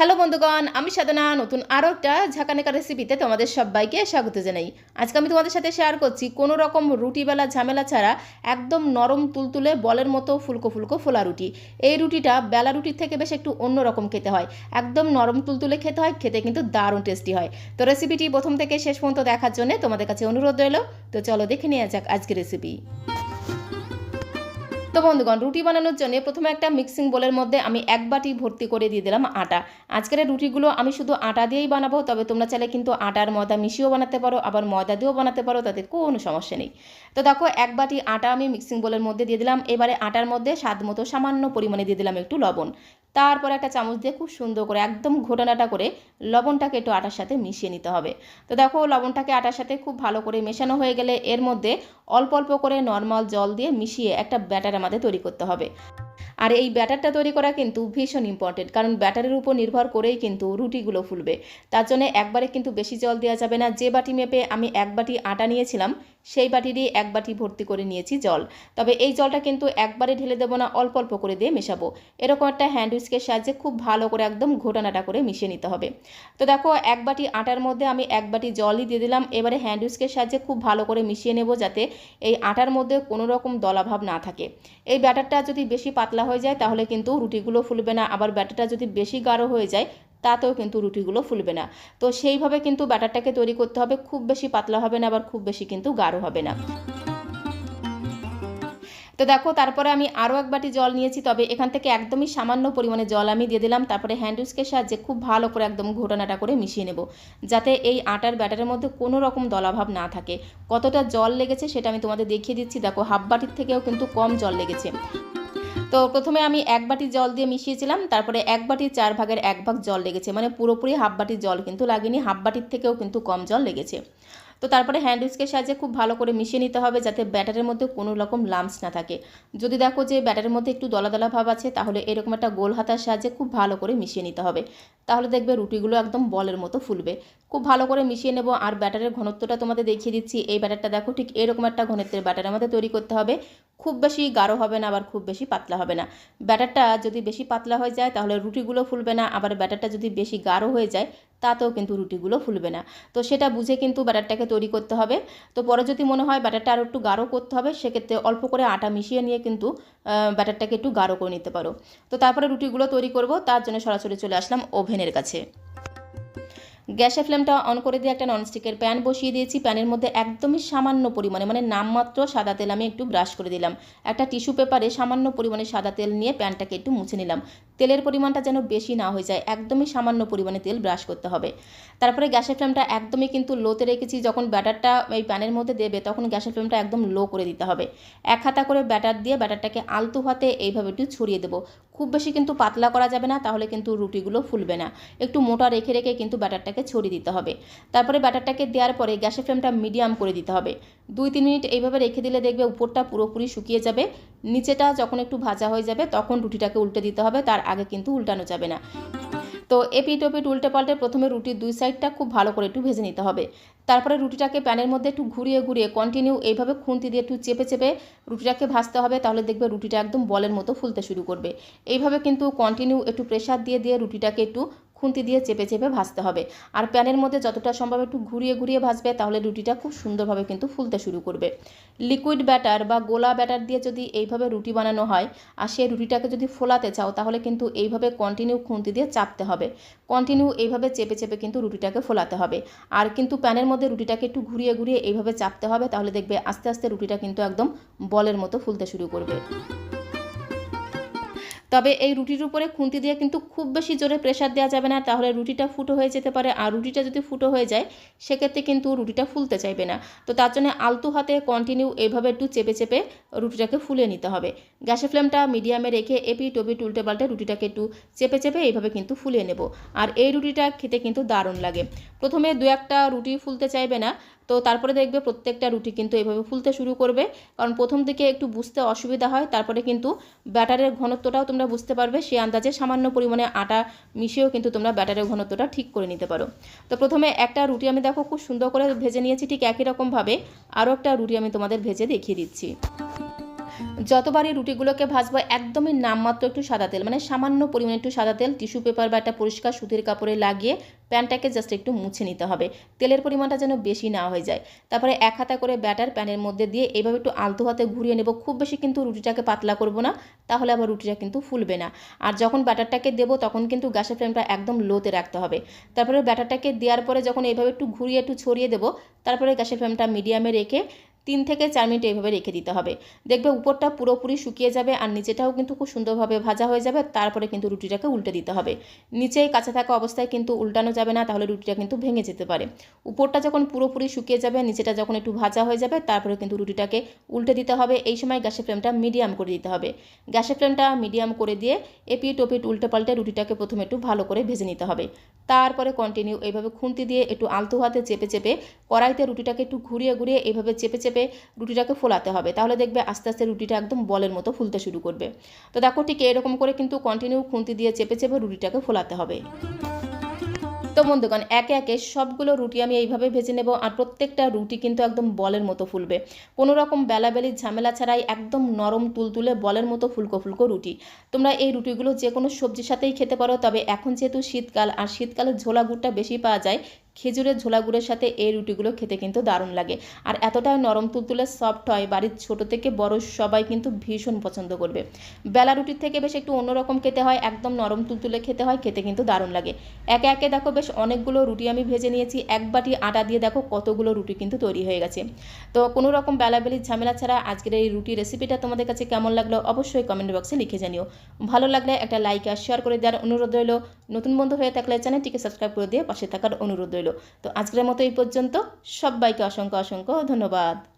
Hello বন্ধুগণ, আমি সাধনা নতুন আরও একটা ঝাঁকানেকা রেসিপিতে তোমাদের সবাইকে স্বাগত জানাই। আজকে আমি তোমাদের সাথে শেয়ার করছি কোনো রকম রুটি বেলা ঝামেলা ছাড়া একদম নরম তুলতুলে বলের মতো ফুলকো ফুলকো ফোলা রুটি। এই রুটিটা বেলা রুটির থেকে বেশ একটু অন্যরকম খেতে হয়, একদম নরম তুলতুলে খেতে হয়, খেতে কিন্তু দারুণ টেস্টি হয়। তো রেসিপিটি প্রথম থেকে শেষ পর্যন্ত দেখার জন্য তোমাদের কাছে অনুরোধ রইল। তো চলো দেখে নেওয়া যাক আজকের রেসিপি। তো বন্ধুগণ, রুটি বানানোর জন্য প্রথমে একটা মিক্সিং বোলের মধ্যে আমি 1 বাটি ভর্তি করে দিয়ে দিলাম আটা। আজকের রুটিগুলো আমি শুধু আটা দিয়েই বানাবো, তবে তোমরা চাইলে কিন্তু আটার ময়দা মিশিয়েও বানাতে পারো, আবার ময়দা দিয়েও বানাতে পারো, তাতে কোনো সমস্যা নেই। তো দেখো 1 বাটি আটা আমি মিক্সিং বোলের মধ্যে দিয়ে দিলাম। এবারে আটার মধ্যে স্বাদ মতো সামান্য পরিমাণে দিয়ে দিলাম একটু লবণ। তারপর একটা চামচ দিয়ে খুব সুন্দর করে একদম ঘোটানাটা করে লবণটাকে একটু আটার সাথে মিশিয়ে নিতে হবে। তো দেখো লবণটাকে আটার সাথে খুব ভালো করে মেশানো হয়ে গেলে এর মধ্যে অল্প অল্প করে নর্মাল জল দিয়ে মিশিয়ে একটা ব্যাটার আমাদের তৈরি করতে হবে। আর এই ব্যাটারটা তৈরি করা কিন্তু ভীষণ ইম্পর্টেন্ট, কারণ ব্যাটারের উপর নির্ভর করেই কিন্তু রুটিগুলো ফুলবে। তার জন্য একবারে কিন্তু বেশি জল দেওয়া যাবে না। যে বাটি মেপে আমি 1 বাটি আটা নিয়েছিলাম সেই বাটিরই 1 বাটি ভর্তি করে নিয়েছি জল। তবে এই জলটা কিন্তু একবারে ঢেলে দেবো না, অল্প অল্প করে দিয়ে মেশাবো। এরকম একটা হ্যান্ড উইস্কের সাহায্যে খুব ভালো করে একদম ঘোটানাটা করে মিশিয়ে নিতে হবে। তো দেখো 1 বাটি আটার মধ্যে আমি 1 বাটি জলই দিয়ে দিলাম। এবারে হ্যান্ড উইস্কের সাহায্যে খুব ভালো করে মিশিয়ে নেব, যাতে এই আটার মধ্যে কোনো রকম দলাভাব না থাকে। এই ব্যাটারটা যদি বেশি পাতলা হয়ে যায় তাহলে কিন্তু রুটিগুলো ফুলবে না, আবার ব্যাটারটা যদি বেশি গাঢ় হয়ে যায় তাতেও কিন্তু রুটিগুলো ফুলবে না। তো সেইভাবে কিন্তু ব্যাটারটাকে তৈরি করতে হবে, খুব বেশি পাতলা হবে না, আবার খুব বেশি কিন্তু গাঢ় হবে না। তো দেখো তারপরে আমি আরও 1 বাটি জল নিয়েছি, তবে এখান থেকে একদমই সামান্য পরিমাণে জল আমি দিয়ে দিলাম। তারপরে হ্যান্ড উইস্কের সাহায্যে খুব ভালো করে একদম ঘোটানাটা করে মিশিয়ে নেব, যাতে এই আটার ব্যাটারের মধ্যে কোনো রকম দলাভাব না থাকে। কতটা জল লেগেছে সেটা আমি তোমাদের দেখিয়ে দিচ্ছি। দেখো হাফ বাটির থেকেও কিন্তু কম জল লেগেছে। তো প্রথমে আমি 1 বাটি জল দিয়ে মিশিয়েছিলাম, তারপরে 1 বাটির 4 ভাগের 1 ভাগ জল লেগেছে, মানে পুরোপুরি হাফ বাটির জল কিন্তু লাগেনি, হাফ বাটির থেকেও কিন্তু কম জল লেগেছে। তো তারপরে হ্যান্ড উইস্কের সাহায্যে খুব ভালো করে মিশিয়ে নিতে হবে, যাতে ব্যাটারের মধ্যে কোনো রকম লাম্পস না থাকে। যদি দেখো যে ব্যাটারের মধ্যে একটু দলা দলা ভাব আছে, তাহলে এরকম একটা গোল হাতার সাহায্যে খুব ভালো করে মিশিয়ে নিতে হবে। তাহলে দেখবে রুটিগুলো একদম বলের মতো ফুলবে। খুব ভালো করে মিশিয়ে নেব। আর ব্যাটারের ঘনত্বটা তোমাদের দেখিয়ে দিচ্ছি। এই ব্যাটারটা দেখো ঠিক এরকম একটা ঘনত্বের ব্যাটার আমাদের তৈরি করতে হবে। খুব বেশি গাঢ় হবে না, আবার খুব বেশি পাতলা হবে না। ব্যাটারটা যদি বেশি পাতলা হয়ে যায় তাহলে রুটিগুলো ফুলবে না, আবার ব্যাটারটা যদি বেশি গাঢ় হয়ে যায় তাতেও কিন্তু রুটিগুলো ফুলবে না। তো সেটা বুঝে কিন্তু ব্যাটারটাকে তৈরি করতে হবে। তো পরে যদি মনে হয় ব্যাটারটা আরও একটু গাঢ় করতে হবে, সেক্ষেত্রে অল্প করে আটা মিশিয়ে নিয়ে কিন্তু ব্যাটারটাকে একটু গাঢ় করে নিতে পারো। তো তারপরে রুটিগুলো তৈরি করব, তার জন্য সরাসরি চলে আসলাম ওভেনের কাছে। গ্যাসের ফ্লেমটা অন করে দিয়ে একটা ননস্টিকের প্যান বসিয়ে দিয়েছি। প্যানের মধ্যে একদমই সামান্য পরিমাণে, মানে নামমাত্র সাদা তেল আমি একটু ব্রাশ করে দিলাম। একটা টিস্যু পেপারে সামান্য পরিমাণে সাদা তেল নিয়ে প্যানটাকে একটু মুছে নিলাম। তেলের পরিমাণটা যেন বেশি না হয়ে যায়, একদমই সামান্য পরিমাণে তেল ব্রাশ করতে হবে। তারপরে গ্যাসের ফ্লেমটা একদমই কিন্তু লোতে রেখেছি। যখন ব্যাটারটা এই প্যানের মধ্যে দেবে তখন গ্যাসের ফ্লেমটা একদম লো করে দিতে হবে। 1 হাতা করে ব্যাটার দিয়ে ব্যাটারটাকে আলতো হাতে এইভাবে একটু ছড়িয়ে দেবো। খুব বেশি কিন্তু পাতলা করা যাবে না, তাহলে কিন্তু রুটিগুলো ফুলবে না। একটু মোটা রেখে রেখে কিন্তু ব্যাটারটাকে ছড়িয়ে দিতে হবে। তারপরে ব্যাটারটাকে দেওয়ার পরে গ্যাসের ফ্লেমটা মিডিয়াম করে দিতে হবে। 2-3 মিনিট এইভাবে রেখে দিলে দেখবে উপরটা পুরোপুরি শুকিয়ে যাবে। নিচেটা যখন একটু ভাজা হয়ে যাবে তখন রুটিটাকে উল্টে দিতে হবে, তার আগে কিন্তু উল্টানো যাবে না। তো এপিট ওপিট উল্টে পাল্টে প্রথমে রুটির 2 সাইডটা খুব ভালো করে একটু ভেজে নিতে হবে। তারপরে রুটিটাকে প্যানের মধ্যে একটু ঘুরিয়ে ঘুরিয়ে কন্টিনিউ এইভাবে খুন্তি দিয়ে একটু চেপে চেপে রুটিটাকে ভাজতে হবে, তাহলে দেখবে রুটিটা একদম বলের মতো ফুলতে শুরু করবে। এইভাবে কিন্তু কন্টিনিউ একটু প্রেসার দিয়ে দিয়ে রুটিটাকে একটু খুন্তি দিয়ে চেপে চেপে ভাজতে হবে। আর প্যানের মধ্যে যতটা সম্ভব একটু ঘুরিয়ে ঘুরিয়ে ভাজবে, তাহলে রুটিটা খুব সুন্দরভাবে কিন্তু ফুলতে শুরু করবে। লিকুইড ব্যাটার বা গোলা ব্যাটার দিয়ে যদি এইভাবে রুটি বানানো হয় আর সেই রুটিটাকে যদি ফোলাতে চাও, তাহলে কিন্তু এইভাবে কন্টিনিউ খুন্তি দিয়ে চাপতে হবে। কন্টিনিউ এইভাবে চেপে চেপে কিন্তু রুটিটাকে ফোলাতে হবে। আর কিন্তু প্যানের মধ্যে রুটিটাকে একটু ঘুরিয়ে ঘুরিয়ে এইভাবে চাপতে হবে, তাহলে দেখবে আস্তে আস্তে রুটিটা কিন্তু একদম বলের মতো ফুলতে শুরু করবে। তবে এই রুটির উপরে খুন্তি দিয়ে কিন্তু খুব বেশি জোরে প্রেসার দেওয়া যাবে না, তাহলে রুটিটা ফুটো হয়ে যেতে পারে। আর রুটিটা যদি ফুটো হয়ে যায় সেক্ষেত্রে কিন্তু রুটিটা ফুলতে চাইবে না। তো তার জন্য আলতো হাতে কন্টিনিউ এইভাবে একটু চেপে চেপে রুটিটাকে ফুলিয়ে নিতে হবে। গ্যাসের ফ্লেমটা মিডিয়ামে রেখে এপিট ওপিট উল্টে পাল্টে রুটিটাকে একটু চেপে চেপে এইভাবে কিন্তু ফুলিয়ে নেব। আর এই রুটিটা খেতে কিন্তু দারুণ লাগে। প্রথমে 2-1টা রুটি ফুলতে চাইবে না, তো তারপরে দেখবে প্রত্যেকটা রুটি কিন্তু এইভাবে ফুলতে শুরু করবে। কারণ প্রথম দিকে একটু বুঝতে অসুবিধা হয়, তারপরে কিন্তু ব্যাটারের ঘনত্বটাও তোমরা বুঝতে পারবে। সেই আন্দাজে সামান্য পরিমাণে আটা মিশিয়েও কিন্তু তোমরা ব্যাটারের ঘনত্বটা ঠিক করে নিতে পারো। তো প্রথমে একটা রুটি আমি দেখো খুব সুন্দর করে ভেজে নিয়েছি, ঠিক একই রকমভাবে আরও একটা রুটি আমি তোমাদের ভেজে দেখিয়ে দিচ্ছি। যতবারই রুটিগুলোকে ভাজবো একদমই নামমাত্র একটু সাদা তেল, মানে সামান্য পরিমাণে একটু সাদা তেল টিস্যু পেপার বা একটা পরিষ্কার সুতির কাপড়ে লাগিয়ে প্যানটাকে জাস্ট একটু মুছে নিতে হবে। তেলের পরিমাণটা যেন বেশি না হয়ে যায়। তারপরে এক হাতা করে ব্যাটার প্যানের মধ্যে দিয়ে এইভাবে একটু আলতো হাতে ঘুরিয়ে নেব। খুব বেশি কিন্তু রুটিটাকে পাতলা করব না, তাহলে আবার রুটিটা কিন্তু ফুলবে না। আর যখন ব্যাটারটাকে দেবো তখন কিন্তু গ্যাসের ফ্লেমটা একদম লোতে রাখতে হবে। তারপরে ব্যাটারটাকে দেওয়ার পরে যখন এইভাবে একটু ঘুরিয়ে একটু ছড়িয়ে দেবো, তারপরে গ্যাসের ফ্লেমটা মিডিয়ামে রেখে 3 থেকে 4 মিনিট এইভাবে রেখে দিতে হবে। দেখবে উপরটা পুরোপুরি শুকিয়ে যাবে আর নিচেটাও কিন্তু খুব সুন্দরভাবে ভাজা হয়ে যাবে। তারপরে কিন্তু রুটিটাকে উল্টে দিতে হবে। নিচেই কাঁচা থাকা অবস্থায় কিন্তু উল্টানো যাবে না, তাহলে রুটিটা কিন্তু ভেঙে যেতে পারে। উপরটা যখন পুরোপুরি শুকিয়ে যাবে, নিচেটা যখন একটু ভাজা হয়ে যাবে, তারপরে কিন্তু রুটিটাকে উল্টে দিতে হবে। এই সময় গ্যাসের ফ্লেমটা মিডিয়াম করে দিতে হবে। গ্যাসের ফ্লেমটা মিডিয়াম করে দিয়ে এপিট ওপিট উল্টে পাল্টে রুটিটাকে প্রথমে একটু ভালো করে ভেজে নিতে হবে। তারপরে কন্টিনিউ এইভাবে খুন্তি দিয়ে একটু আলতো হাতে চেপে চেপে কড়াইতে রুটিটাকে একটু ঘুরিয়ে ঘুরিয়ে এইভাবে চেপে চেপে রুটিটাকে ফোলাতে হবে। তাহলে দেখবে আস্তে আস্তে রুটিটা একদম বলের মতো ফুলতে শুরু করবে। তো দেখো ঠিক এরকম করে কিন্তু কন্টিনিউ খুন্তি দিয়ে চেপে চেপে রুটিটাকে ফোলাতে হবে। তো বন্ধুগণ, একে একে সবগুলো রুটি আমি এইভাবে ভেজে নেব আর প্রত্যেকটা রুটি কিন্তু একদম বলের মতো ফুলবে। কোনো রকম বেলাবেলির ঝামেলা ছাড়াই একদম নরম তুলতুলে বলের মতো ফুলকো ফুলকো রুটি। তোমরা এই রুটিগুলো যে কোনো সবজির সাথেই খেতে পারো, তবে এখন যেহেতু শীতকাল আর শীতকালে ঝোলা গুড়টা বেশি পাওয়া যায়, খেজুরের ঝোলা গুড়ের সাথে এই রুটিগুলো খেতে কিন্তু দারুণ লাগে। আর এতটাই নরম তুলতুলে সফট হয়, বাড়ির ছোট থেকে বড় সবাই কিন্তু ভীষণ পছন্দ করবে। বেলা রুটির থেকে বেশ একটু অন্যরকম খেতে হয়, একদম নরম তুলতুলে খেতে হয়, খেতে কিন্তু দারুণ লাগে। একে একে দেখো বেশ অনেকগুলো রুটি আমি ভেজে নিয়েছি। এক বাটি আটা দিয়ে দেখো কতগুলো রুটি কিন্তু তৈরি হয়ে গেছে। তো কোনো রকম বেলাবেলির ঝামেলা ছাড়া আজকের এই রুটি রেসিপিটা তোমাদের কাছে কেমন লাগলো অবশ্যই কমেন্ট বক্সে লিখে জানিও। ভালো লাগলে একটা লাইক আর শেয়ার করে দেওয়ার অনুরোধ রইল। নতুন বন্ধু হয়ে থাকলে চ্যানেলটিকে সাবস্ক্রাইব করে দিয়ে পাশে থাকার অনুরোধ রইল। তো আজকের মতো এই পর্যন্ত। সবাইকে অসংখ্য অসংখ্য ধন্যবাদ।